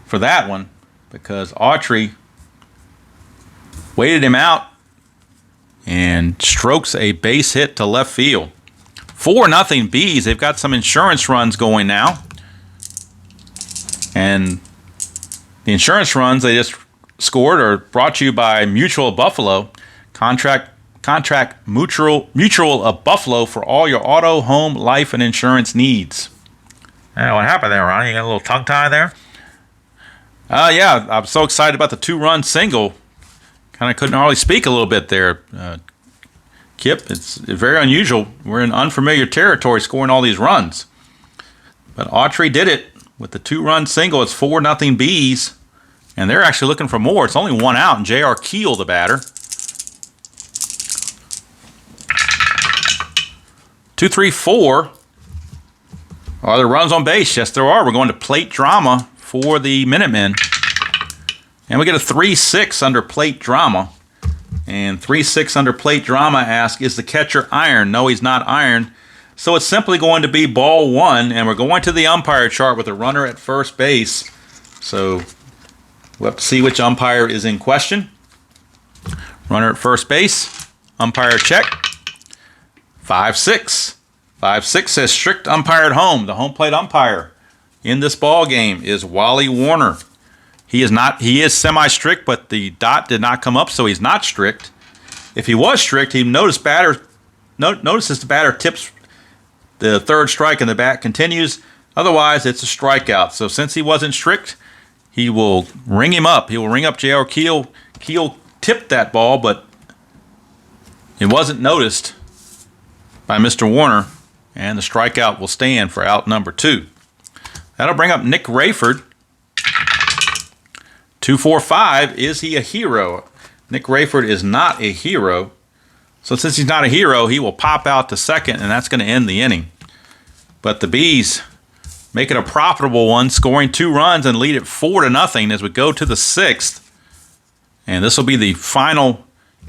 A: for that one because Autry waited him out and strokes a base hit to left field. 4-0 Bees. They've got some insurance runs going now. And the insurance runs they just scored are brought to you by Mutual of Buffalo. Contract Mutual of Buffalo for all your auto, home, life, and insurance needs.
B: Hey, what happened there, Ronnie? You got a little tongue-tie there?
A: Yeah, I'm so excited about the 2-run single. Kind of couldn't hardly speak a little bit there. Kip, it's very unusual. We're in unfamiliar territory scoring all these runs. But Autry did it with the 2-run single. It's 4-0 Bees. And they're actually looking for more. It's only 1 out, and J.R. Keel, the batter. 2-3-4. Are there runs on base? Yes, there are. We're going to plate drama for the Minutemen. And we get a 3-6 under plate drama. And 3-6 under plate drama asks, is the catcher iron? No, he's not iron. So it's simply going to be ball 1, and we're going to the umpire chart with a runner at first base. So we'll have to see which umpire is in question. Runner at first base. Umpire check. 5-6. 5-6 says strict umpire at home. The home plate umpire in this ball game is Wally Warner. He is semi-strict, but the dot did not come up, so he's not strict. If he was strict, he notices the batter tips the third strike and the bat continues. Otherwise, it's a strikeout. So since he wasn't strict, he will ring him up. He will ring up J.R. Keel. Keel tipped that ball, but it wasn't noticed by Mr. Warner, and the strikeout will stand for out number 2. That'll bring up Nick Rayford. 2-4-5. Is he a hero? Nick Rayford is not a hero. So since he's not a hero, he will pop out to second, and that's going to end the inning. But the Bees make it a profitable one, scoring 2 runs and lead it 4-0 as we go to the 6th. And this will be the final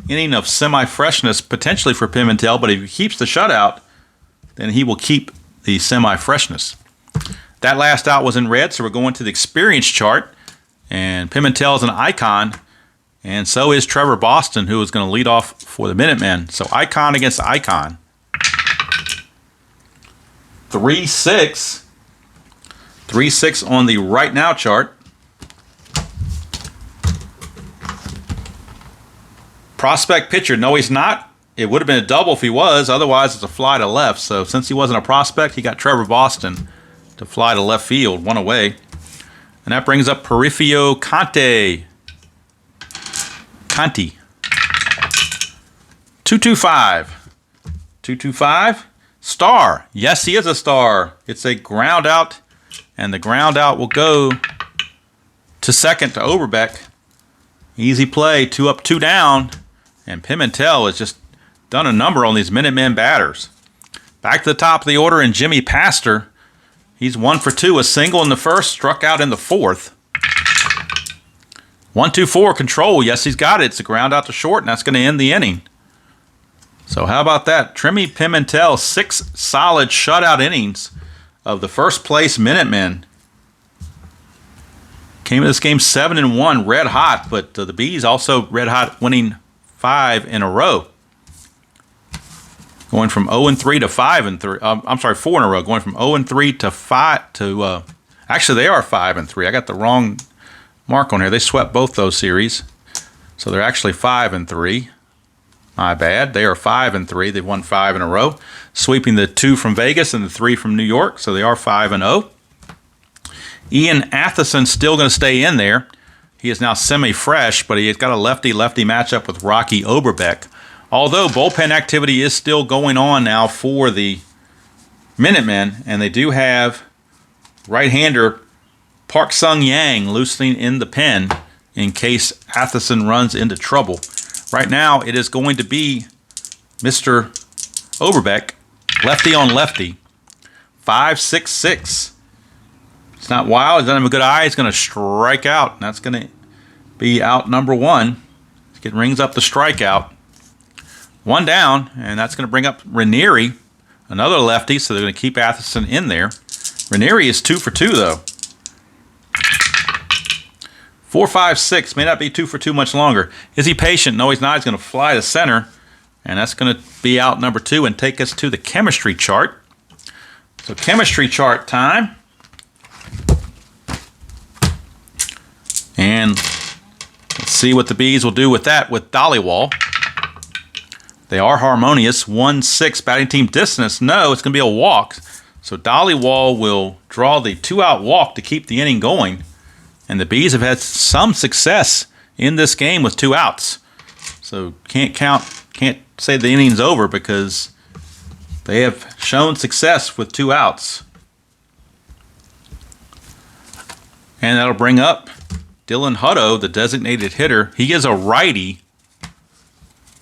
A: inning of semi-freshness potentially for Pimentel, but if he keeps the shutout, then he will keep the semi-freshness. That last out was in red, so we're going to the experience chart. And Pimentel is an icon, and so is Trevor Boston, who is going to lead off for the Minutemen. So icon against icon. 3-6. 3-6 on the right now chart. Prospect pitcher. No, he's not. It would have been a double if he was. Otherwise, it's a fly to left. So since he wasn't a prospect, he got Trevor Boston to fly to left field, 1 away. And that brings up Porfirio Conti. 2-2-5. 2-2-5. Star. Yes, he is a star. It's a ground out, and the ground out will go to second to Overbeck. Easy play, 2 up, 2 down. And Pimentel has just done a number on these Minutemen batters. Back to the top of the order, and Jimmy Pastor. He's 1 for 2, a single in the first, struck out in the 4th. 1-2-4 control. Yes, he's got it. It's a ground out to short, and that's going to end the inning. So how about that? Trimmy Pimentel, 6 solid shutout innings of the first place Minutemen. Came to this game 7-1, red hot, but the Bees also red hot, winning 5 in a row. Going from 0-3 to 5-3. I'm sorry, 4 in a row. Going from 0-3 to 5 to. Actually, they are 5-3. I got the wrong mark on here. They swept both those series, so they're actually 5-3. My bad. They are 5-3. They've won 5 in a row, sweeping the 2 from Vegas and the 3 from New York. So they are 5-0. Ian Atherton still going to stay in there. he is now semi-fresh, but he has got a lefty-lefty matchup with Rocky Oberbeck. Although bullpen activity is still going on now for the Minutemen, and they do have right-hander Park Sung-yang loosening in the pen in case Atherson runs into trouble. Right now, it is going to be Mr. Oberbeck, lefty on lefty, 5-6-6. It's not wild. He doesn't have a good eye. He's going to strike out, and that's going to be out number one. It rings up the strikeout. One down, and that's going to bring up Ranieri, another lefty, so they're going to keep Atherson in there. Ranieri is 2 for 2, though. 4-5-6, may not be 2 for 2 much longer. Is he patient? No, he's not. He's going to fly to center, and that's going to be out number 2 and take us to the chemistry chart. So chemistry chart time. And let's see what the Bees will do with that with Dollywall. They are harmonious. 1-6 batting team distance. No, it's going to be a walk. So Dollywall will draw the 2-out walk to keep the inning going. And the Bees have had some success in this game with 2 outs. So can't say the inning's over because they have shown success with 2 outs. And that'll bring up Dylan Hutto, the designated hitter. He is a righty.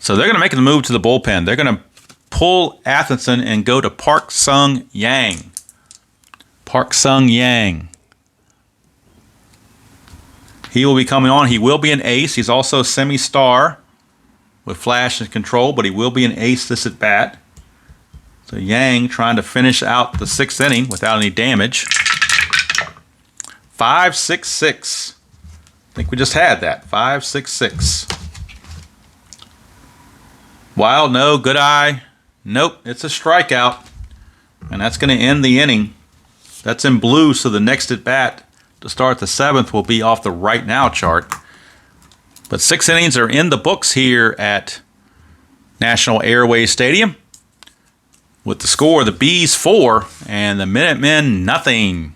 A: So they're going to make the move to the bullpen. They're going to pull Atherson and go to Park Sung-yang. Park Sung-yang. He will be coming on. He will be an ace. He's also a semi-star with flash and control, but he will be an ace this at bat. So Yang trying to finish out the 6th inning without any damage. 5-6-6. I think we just had that. 5-6-6. Wild, no. Good eye. Nope, it's a strikeout. And that's going to end the inning. That's in blue, so the next at bat to start the 7th will be off the right now chart. But 6 innings are in the books here at National Airways Stadium. With the score, the Bees 4 and the Minutemen nothing.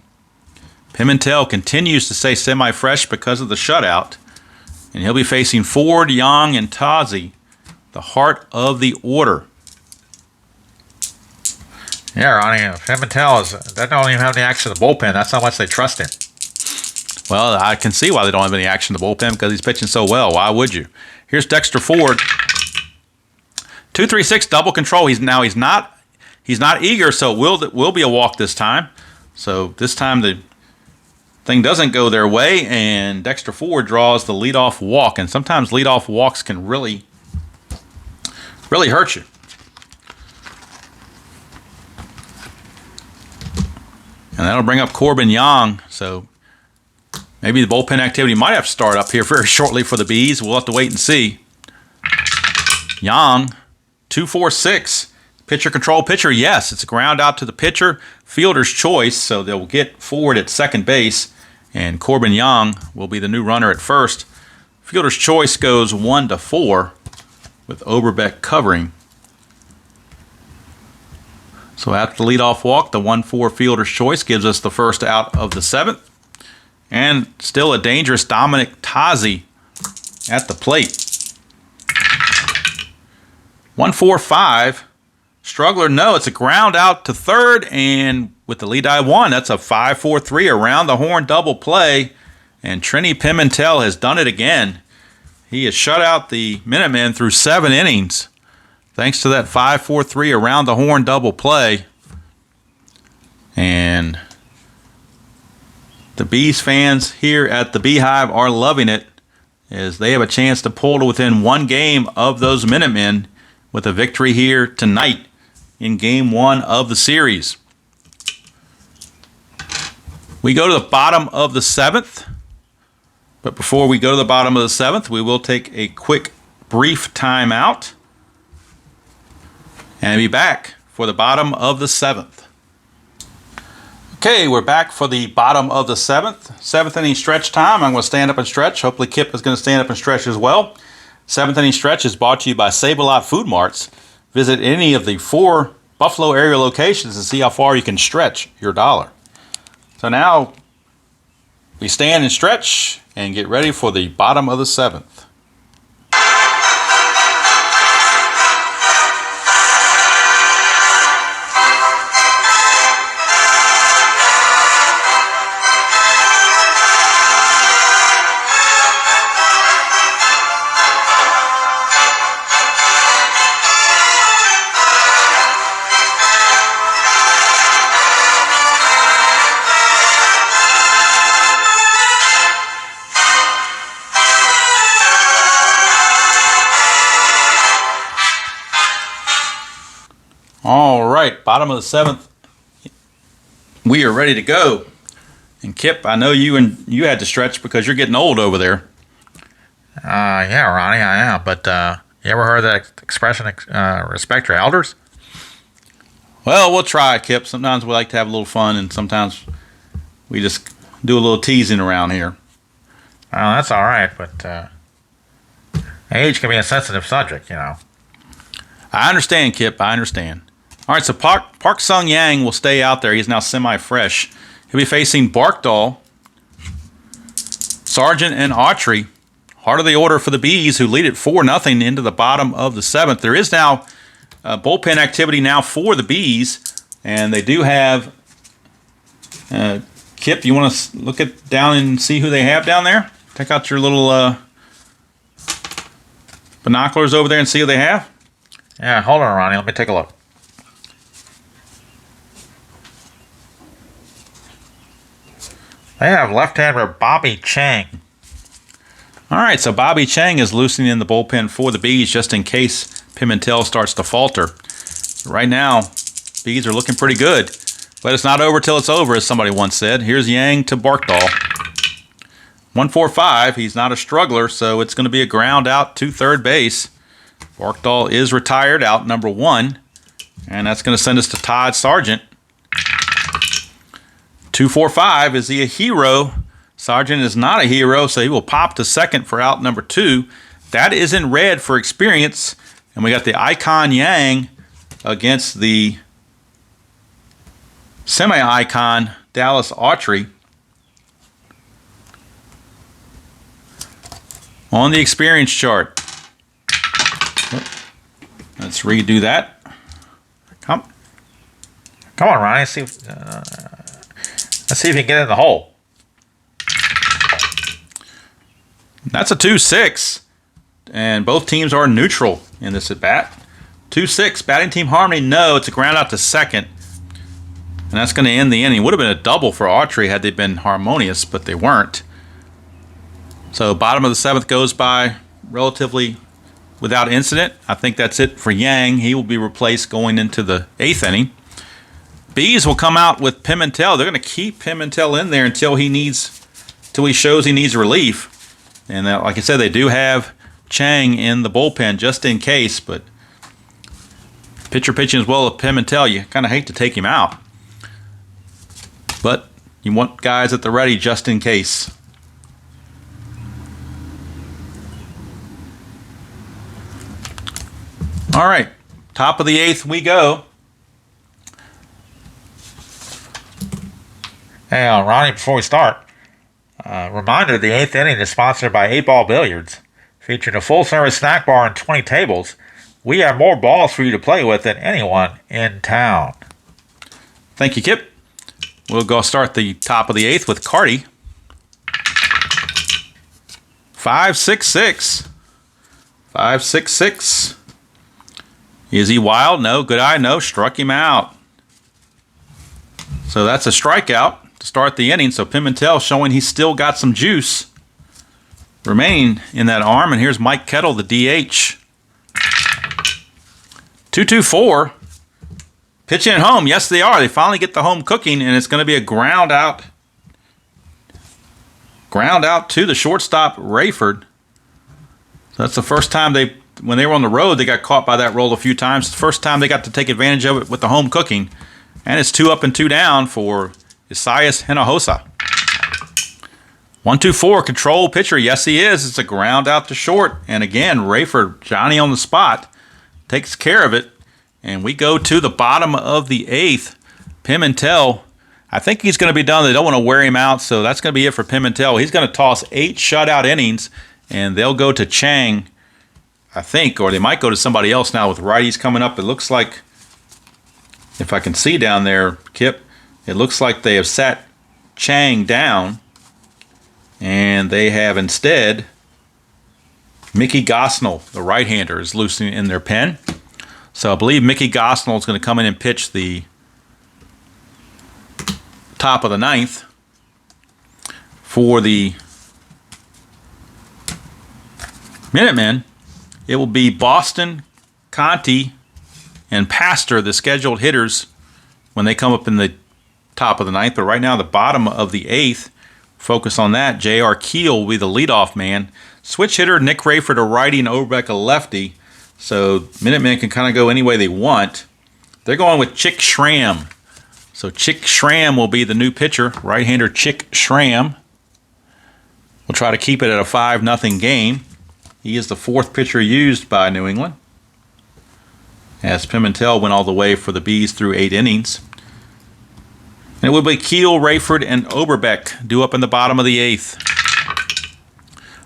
A: Pimentel continues to stay semi-fresh because of the shutout. And he'll be facing Ford, Young, and Tazi, the heart of the order.
B: Yeah, Ronnie, Pimentel they don't even have any action in the bullpen. That's how much they trust him.
A: Well, I can see why they don't have any action in the bullpen because he's pitching so well. Why would you? Here's Dexter Ford. 2-3-6 double control. He's not eager, so it will be a walk this time. So this time the thing doesn't go their way, and Dexter Ford draws the leadoff walk. And sometimes leadoff walks can really hurt you. And that'll bring up Corbin Young. So maybe the bullpen activity might have to start up here very shortly for the Bees. We'll have to wait and see. Young, 2-4-6. Pitcher control pitcher, yes. It's a ground out to the pitcher. Fielder's choice, so they'll get Ford at second base. And Corbin Young will be the new runner at first. Fielder's choice goes 1-4 with Oberbeck covering. So after the leadoff walk, the 1-4 fielder's choice gives us the first out of the 7th. And still a dangerous Dominic Tazi at the plate. 1-4-5. Struggler, no, it's a ground out to third. And with the lead I won, that's a 5-4-3 around the horn double play. And Trini Pimentel has done it again. He has shut out the Minutemen through 7 innings. Thanks to that 5-4-3 around the horn double play. And the Bees fans here at the Beehive are loving it as they have a chance to pull to within 1 game of those Minutemen with a victory here tonight in Game 1 of the series. We go to the bottom of the 7th. But before we go to the bottom of the 7th, we will take a quick, brief timeout and be back for the bottom of the 7th. Okay, we're back for the bottom of the 7th. 7th inning stretch time. I'm going to stand up and stretch. Hopefully Kip is going to stand up and stretch as well. 7th inning stretch is brought to you by Save-A-Lot Food Marts. Visit any of the 4 Buffalo area locations and see how far you can stretch your dollar. So now we stand and stretch, and get ready for the bottom of the 7th. All right, bottom of the 7th. We are ready to go. And Kip, I know you had to stretch because you're getting old over there.
B: Yeah, Ronnie, I am. But you ever heard that expression, respect your elders?
A: Well, we'll try, Kip. Sometimes we like to have a little fun, and sometimes we just do a little teasing around here.
B: Well, that's all right, but age can be a sensitive subject, you know.
A: I understand, Kip. I understand. All right, so Park Sung-yang will stay out there. He's now semi-fresh. He'll be facing Barkdahl, Sargent, and Autry. Heart of the order for the Bees, who lead it 4-0 into the bottom of the 7th. There is now bullpen activity now for the Bees, and they do have... Kip, you want to look down and see who they have down there? Take out your little binoculars over there and see who they have.
B: Yeah, hold on, Ronnie. Let me take a look. They have left-hander Bobby Chang.
A: All right, so Bobby Chang is loosening in the bullpen for the Bees just in case Pimentel starts to falter. Right now, Bees are looking pretty good. But it's not over till it's over, as somebody once said. Here's Yang to Barkdahl. 1-4-5. He's not a struggler, so it's going to be a ground out to third base. Barkdahl is retired, out number 1. And that's going to send us to Todd Sargent. 2-4-5. Is he a hero? Sargent is not a hero, so he will pop to second for out number 2. That is in red for experience. And we got the icon Yang against the semi-icon Dallas Autry. On the experience chart. Let's redo that.
B: Come on, Ronnie. Let's see if you can get in the hole.
A: That's a 2-6. And both teams are neutral in this at bat. 2-6. Batting team harmony, no. It's a ground out to second. And that's going to end the inning. Would have been a double for Autry had they been harmonious, but they weren't. So bottom of the 7th goes by relatively without incident. I think that's it for Yang. He will be replaced going into the 8th inning. Bees will come out with Pimentel. They're going to keep Pimentel in there until he shows he needs relief. And like I said, they do have Chang in the bullpen just in case. But pitcher pitching as well as Pimentel, you kind of hate to take him out. But you want guys at the ready just in case. All right, top of the 8th we go.
B: Hey, Ronnie, before we start, reminder, the 8th inning is sponsored by 8 Ball Billiards. Featuring a full-service snack bar and 20 tables, we have more balls for you to play with than anyone in town.
A: Thank you, Kip. We'll go start the top of the 8th with Carty. 5-6-6. 5-6-6. Is he wild? No. Good eye? No. Struck him out. So that's a strikeout to start the inning. So Pimentel showing he's still got some juice remaining in that arm. And here's Mike Kettle, the DH. 2-2-4. Pitching at home. Yes, they are. They finally get the home cooking, and it's going to be a ground out. Ground out to the shortstop, Rayford. So that's the first time when they were on the road, they got caught by that roll a few times. The first time they got to take advantage of it with the home cooking. And it's 2 up and 2 down for Isaias Hinojosa. 1-2-4, control pitcher. Yes, he is. It's a ground out to short. And again, Rayford, Johnny on the spot, takes care of it. And we go to the bottom of the 8th. Pimentel I think he's going to be done. They don't want to wear him out, so that's going to be it for Pimentel. He's going to toss 8 shutout innings, and they'll go to Chang, I think, or they might go to somebody else now with righties coming up. It looks like, if I can see down there, Kip, it looks like they have sat Chang down, and they have instead Mickey Gosnell, the right-hander, is loosening in their pen. So I believe Mickey Gosnell is going to come in and pitch the top of the 9th for the Minutemen. It will be Boston, Conti, and Pastor, the scheduled hitters, when they come up in the top of the 9th. But right now, the bottom of the 8th, focus on that. J.R. Keel will be the leadoff man. Switch hitter, Nick Rayford, a righty, and Overbeck, a lefty. So Minutemen can kind of go any way they want. They're going with Chick Schramm. So Chick Schramm will be the new pitcher. Right-hander Chick Schramm will try to keep it at a 5-0 game. He is the 4th pitcher used by New England, as Pimentel went all the way for the Bees through 8 innings. And it will be Keel, Rayford, and Oberbeck due up in the bottom of the 8th.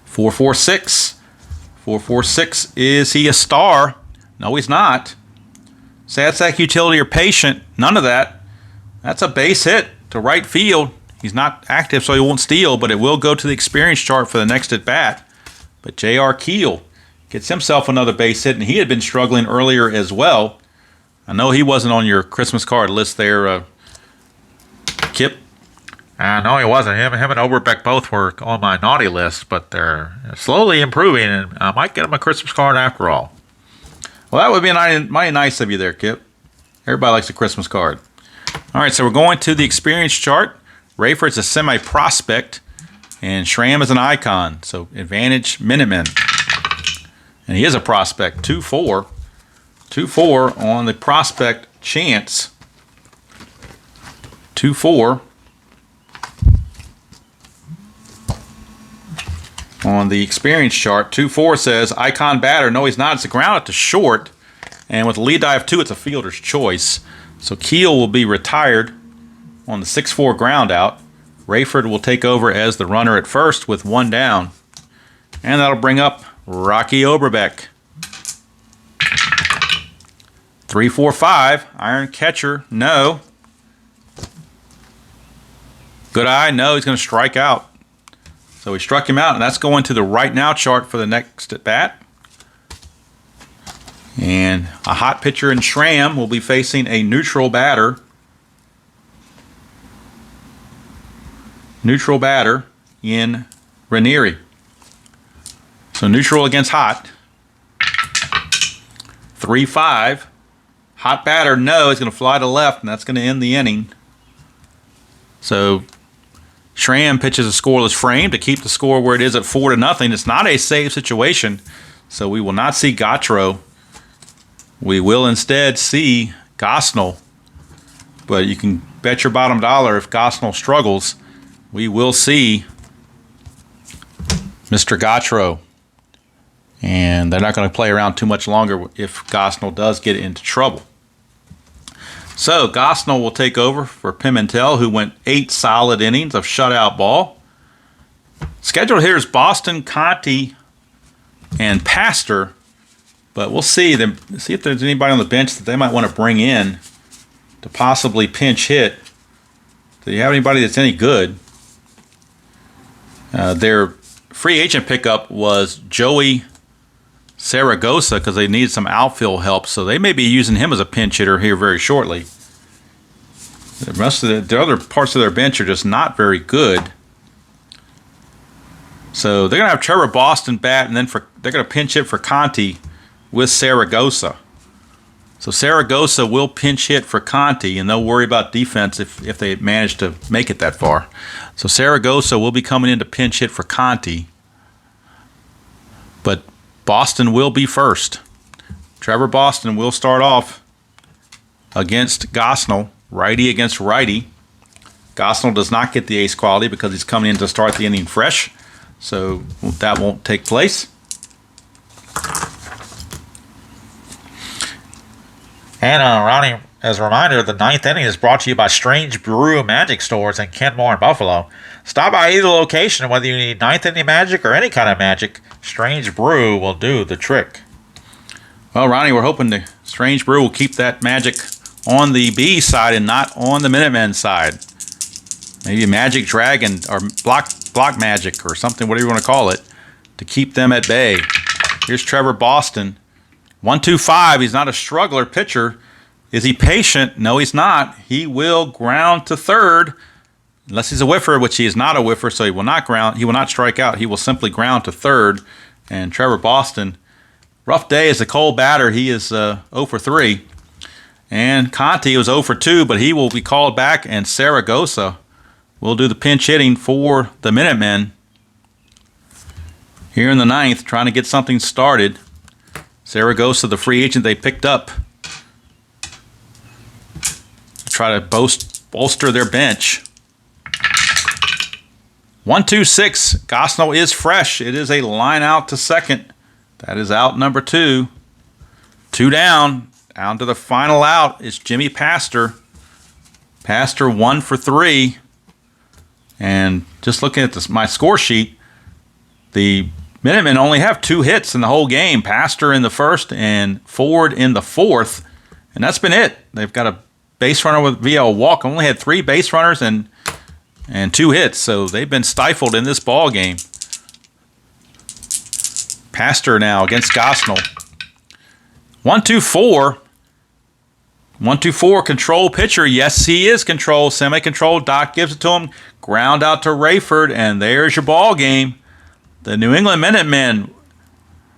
A: 446. 446. Is he a star? No, he's not. Sad sack utility or patient? None of that. That's a base hit to right field. He's not active, so he won't steal, but it will go to the experience chart for the next at bat. But J.R. Keel gets himself another base hit, and he had been struggling earlier as well. I know he wasn't on your Christmas card list there, Kip.
B: No, he wasn't. Him and Overbeck both were on my naughty list, but they're slowly improving, and I might get him a Christmas card after all.
A: Well, that would be mighty nice of you there, Kip. Everybody likes a Christmas card. All right, so we're going to the experience chart. Rayford's a semi-prospect, and Schramm is an icon. So advantage Minutemen. And he is a prospect. 2-4. 2-4 on the prospect chance. 2-4 on the experience chart. 2-4 says icon batter. No, he's not. It's a ground out to short. And with a lead dive 2, it's a fielder's choice. So Keel will be retired on the 6-4 ground out. Rayford will take over as the runner at first with 1 down. And that'll bring up Rocky Oberbeck. 3-4-5. Iron catcher. No. Good eye. No, he's going to strike out. So he struck him out, and that's going to the right now chart for the next at bat. And a hot pitcher in Schramm will be facing a neutral batter. Neutral batter in Ranieri. So neutral against hot. 3-5. Hot batter, no. He's going to fly to left, and that's going to end the inning. So Schramm pitches a scoreless frame to keep the score where it is at 4-0. It's not a save situation, so we will not see Gautreau. We will instead see Gosnell. But you can bet your bottom dollar if Gosnell struggles, we will see Mr. Gautreau. And they're not going to play around too much longer if Gosnell does get into trouble. So Gosnell will take over for Pimentel, who went 8 solid innings of shutout ball. Scheduled hitters Boston, Conti, and Pastor. But we'll see if there's anybody on the bench that they might want to bring in to possibly pinch hit. Do you have anybody that's any good? Their free agent pickup was Joey Saragosa because they needed some outfield help, so they may be using him as a pinch hitter here very shortly. The rest of the other parts of their bench are just not very good. So they're going to have Trevor Boston bat, and then they're going to pinch hit for Conti with Saragosa. So Saragosa will pinch hit for Conti, and they'll worry about defense if they manage to make it that far. So Saragosa will be coming in to pinch hit for Conti. But Boston will be first. Trevor Boston will start off against Gosnell, righty against righty. Gosnell does not get the ace quality because he's coming in to start the inning fresh, so that won't take place.
B: And As a reminder, the ninth inning is brought to you by Strange Brew Magic Stores in Kenmore and Buffalo. Stop by either location, whether you need ninth inning magic or any kind of magic. Strange Brew will do the trick.
A: Well, Ronnie, we're hoping the Strange Brew will keep that magic on the B side and not on the Minutemen side. Maybe a Magic Dragon or block magic or something, whatever you want to call it, to keep them at bay. Here's Trevor Boston. 1-2-5. He's not a struggler pitcher. Is he patient? No, he's not. He will ground to third, unless he's a whiffer, which he is not a whiffer, so he will not ground. He will not strike out. He will simply ground to third. And Trevor Boston, rough day as a cold batter. He is 0 for 3. And Conti was 0 for 2, but he will be called back, and Saragosa will do the pinch hitting for the Minutemen here in the ninth, trying to get something started. Saragosa, the free agent they picked up, try to bolster their bench. 1-2-6. Gosnell is fresh. It is a line out to second. That is out number 2. 2 down. Down to the final out is Jimmy Pastor. Pastor 1 for 3. And just looking at my score sheet, the Minutemen only have 2 hits in the whole game. Pastor in the first and Ford in the fourth. And that's been it. They've got a base runner via a walk. Only had 3 base runners and 2 hits. So they've been stifled in this ball game. Pastor now against Gosnell. 1-2-4. 1-2-4 control pitcher. Yes, he is control. Semi-control. Doc gives it to him. Ground out to Rayford. And there's your ball game. The New England Minutemen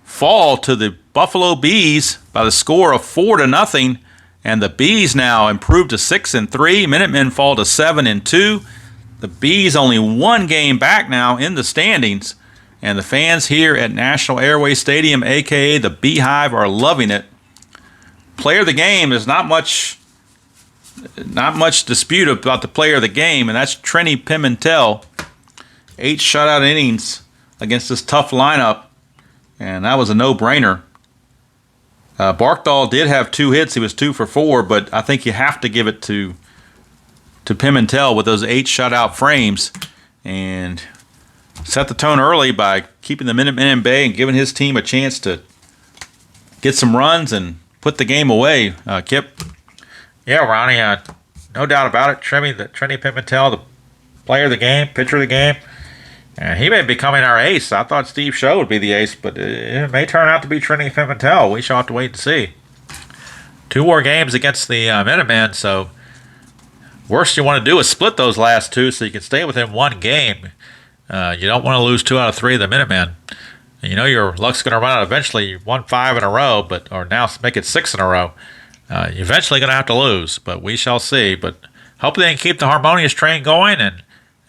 A: fall to the Buffalo Bees by the score of 4-0. And the Bees now improve to 6-3. Minutemen fall to 7-2. The Bees only 1 game back now in the standings. And the fans here at National Airway Stadium, a.k.a. the Beehive, are loving it. Player of the game is not much dispute about the player of the game, and that's Trini Pimentel. 8 shutout innings against this tough lineup, and that was a no-brainer. Barkdahl did have 2 hits. He was 2 for 4, but I think you have to give it to Pimentel with those 8 shutout frames, and set the tone early by keeping the Minutemen in bay and giving his team a chance to get some runs and put the game away. Kip?
B: Yeah, Ronnie, no doubt about it. Trini Pimentel, the player of the game, pitcher of the game. And he may be becoming our ace. I thought Steve Show would be the ace, but it may turn out to be Trini Pimentel. We shall have to wait and see. 2 more games against the Minutemen, so worst you want to do is split those last 2 so you can stay within 1 game. You don't want to lose 2 out of 3 of the Minutemen. You know your luck's going to run out eventually. You won 5 in a row, or now make it 6 in a row. You're eventually going to have to lose, but we shall see. But hopefully they can keep the harmonious train going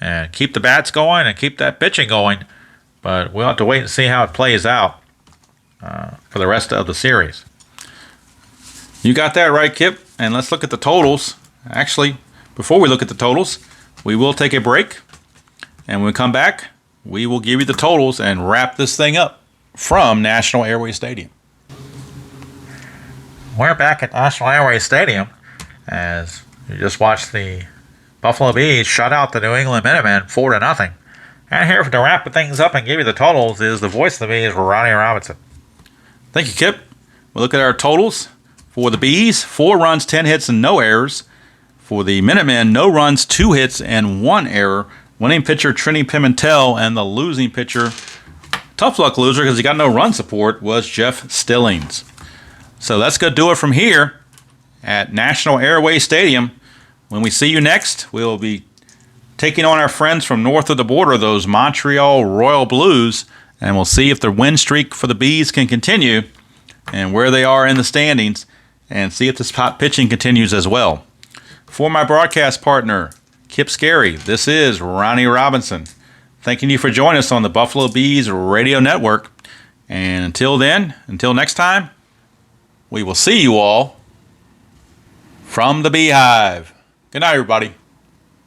B: and keep the bats going and keep that pitching going. But we'll have to wait and see how it plays out for the rest of the series.
A: You got that right, Kip. And let's look at the totals. Actually, before we look at the totals, we will take a break. And when we come back, we will give you the totals and wrap this thing up from National Airway Stadium.
B: We're back at National Airway Stadium as you just watched the Buffalo Bees shut out the New England Minutemen 4-0. And here to wrap things up and give you the totals is the voice of the Bees, Ronnie Robinson.
A: Thank you, Kip. We'll look at our totals. For the Bees, 4 runs, 10 hits, and no errors. For the Minutemen, no runs, 2 hits, and 1 error. Winning pitcher Trini Pimentel, and the losing pitcher, tough luck loser because he got no run support, was Jeff Stillings. So that's going to do it from here at National Airway Stadium. When we see you next, we'll be taking on our friends from north of the border, those Montreal Royal Blues, and we'll see if the win streak for the Bees can continue and where they are in the standings, and see if this hot pitching continues as well. For my broadcast partner, Kip Scarry, this is Ronnie Robinson, thanking you for joining us on the Buffalo Bees Radio Network. And until next time, we will see you all from the Beehive. Good night, everybody.